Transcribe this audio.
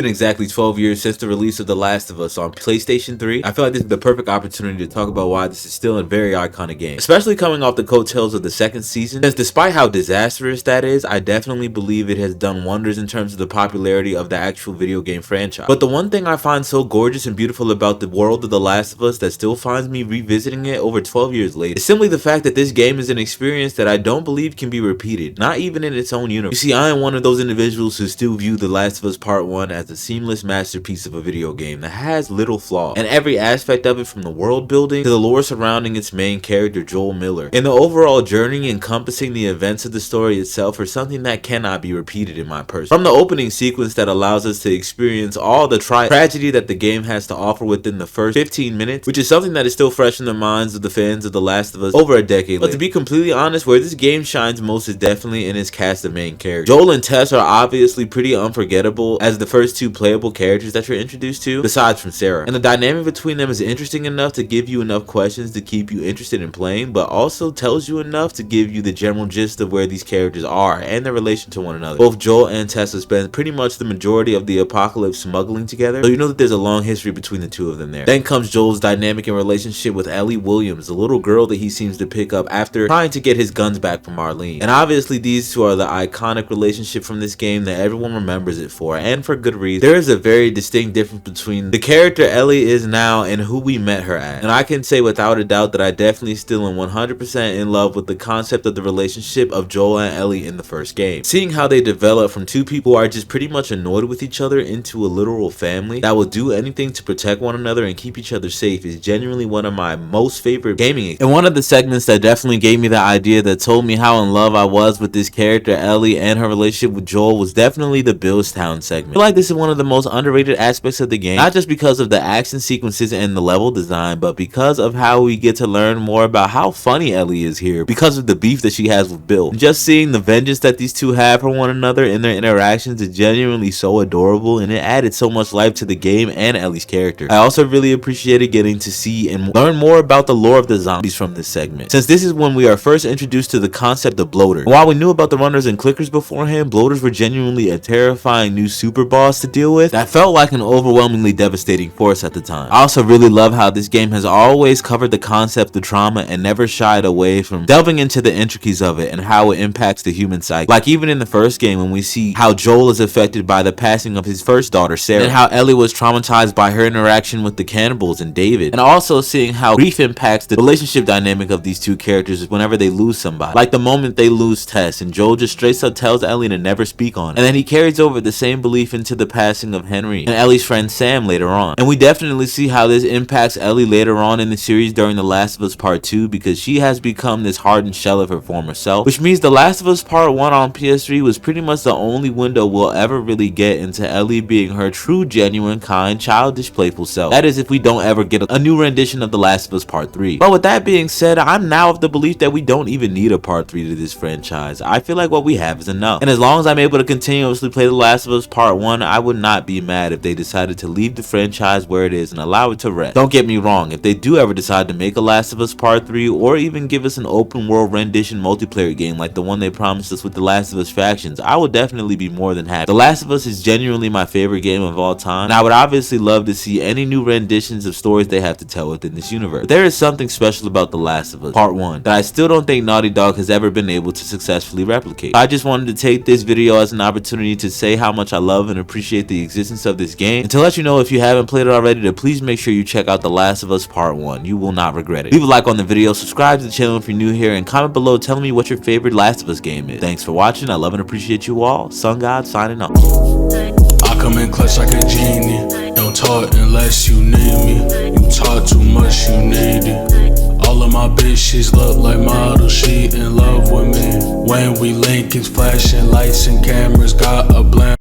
Been exactly 12 years since the release of The Last of Us on PlayStation 3. I feel like this is the perfect opportunity to talk about why this is still a very iconic game, especially coming off the coattails of the second season, since despite how disastrous that is, I definitely believe it has done wonders in terms of the popularity of the actual video game franchise. But the one thing I find so gorgeous and beautiful about the world of The Last of Us that still finds me revisiting it over 12 years later is simply the fact that this game is an experience that I don't believe can be repeated, not even in its own universe. You see, I am one of those individuals who still view The Last of Us Part 1 as a seamless masterpiece of a video game that has little flaw, and every aspect of it, from the world building to the lore surrounding its main character Joel Miller, and the overall journey encompassing the events of the story itself, are something that cannot be repeated in my person. From the opening sequence that allows us to experience all the tragedy that the game has to offer within the first 15 minutes, which is something that is still fresh in the minds of the fans of The Last of Us over a decade later. But to be completely honest, where this game shines most is definitely in its cast of main characters. Joel and Tess are obviously pretty unforgettable as the first two playable characters that you're introduced to, besides from Sarah. And the dynamic between them is interesting enough to give you enough questions to keep you interested in playing, but also tells you enough to give you the general gist of where these characters are and their relation to one another. Both Joel and Tessa spend pretty much the majority of the apocalypse smuggling together, so you know that there's a long history between the two of them there. Then comes Joel's dynamic and relationship with Ellie Williams, the little girl that he seems to pick up after trying to get his guns back from Marlene. And obviously these two are the iconic relationship from this game that everyone remembers it for, and for good reason. There is a very distinct difference between the character Ellie is now and who we met her as. And I can say without a doubt that I definitely still am 100% in love with the concept of the relationship of Joel and Ellie in the first game. Seeing how they develop from two people who are just pretty much annoyed with each other into a literal family that will do anything to protect one another and keep each other safe is genuinely one of my most favorite gaming. And one of the segments that definitely gave me the idea that told me how in love I was with this character Ellie and her relationship with Joel was definitely the Billstown segment. I feel like this is one of the most underrated aspects of the game, not just because of the action sequences and the level design, but because of how we get to learn more about how funny Ellie is here because of the beef that she has with Bill. And just seeing the vengeance that these two have for one another in their interactions is genuinely so adorable, and it added so much life to the game and Ellie's character. I also really appreciated getting to see and learn more about the lore of the zombies from this segment, since this is when we are first introduced to the concept of bloaters. While we knew about the runners and clickers beforehand, bloaters were genuinely a terrifying new super boss to deal with that felt like an overwhelmingly devastating force at the time. I also really love how this game has always covered the concept of trauma and never shied away from delving into the intricacies of it and how it impacts the human psyche. Like even in the first game when we see how Joel is affected by the passing of his first daughter Sarah, and how Ellie was traumatized by her interaction with the cannibals and David, and also seeing how grief impacts the relationship dynamic of these two characters whenever they lose somebody. Like the moment they lose Tess and Joel just straight up tells Ellie to never speak on it, and then he carries over the same belief into the passing of Henry and Ellie's friend Sam later on. And we definitely see how this impacts Ellie later on in the series during The Last of Us Part 2, because she has become this hardened shell of her former self, which means The Last of Us Part 1 on PS3 was pretty much the only window we'll ever really get into Ellie being her true, genuine, kind, childish, playful self. That is if we don't ever get a new rendition of The Last of Us Part 3. But with that being said, I'm now of the belief that we don't even need a Part 3 to this franchise. I feel like what we have is enough. And as long as I'm able to continuously play The Last of Us Part 1, I would not be mad if they decided to leave the franchise where it is and allow it to rest. Don't get me wrong, if they do ever decide to make a Last of Us Part 3 or even give us an open world rendition multiplayer game like the one they promised us with The Last of Us Factions, I would definitely be more than happy. The Last of Us is genuinely my favorite game of all time, and I would obviously love to see any new renditions of stories they have to tell within this universe. But there is something special about The Last of Us Part 1 that I still don't think Naughty Dog has ever been able to successfully replicate. I just wanted to take this video as an opportunity to say how much I love and appreciate the existence of this game, and to let you know, if you haven't played it already, to please make sure you check out The Last of Us Part 1. You will not regret it. Leave a like on the video, subscribe to the channel if you're new here, and comment below telling me what your favorite Last of Us game is. Thanks for watching. I love and appreciate you all. Sun God signing off. I come in clutch like a genie. Don't talk unless you need me. You talk too much, you need it. All of my bitches look like models, she in love with me. When we link, it's flashing lights and cameras, got a bland.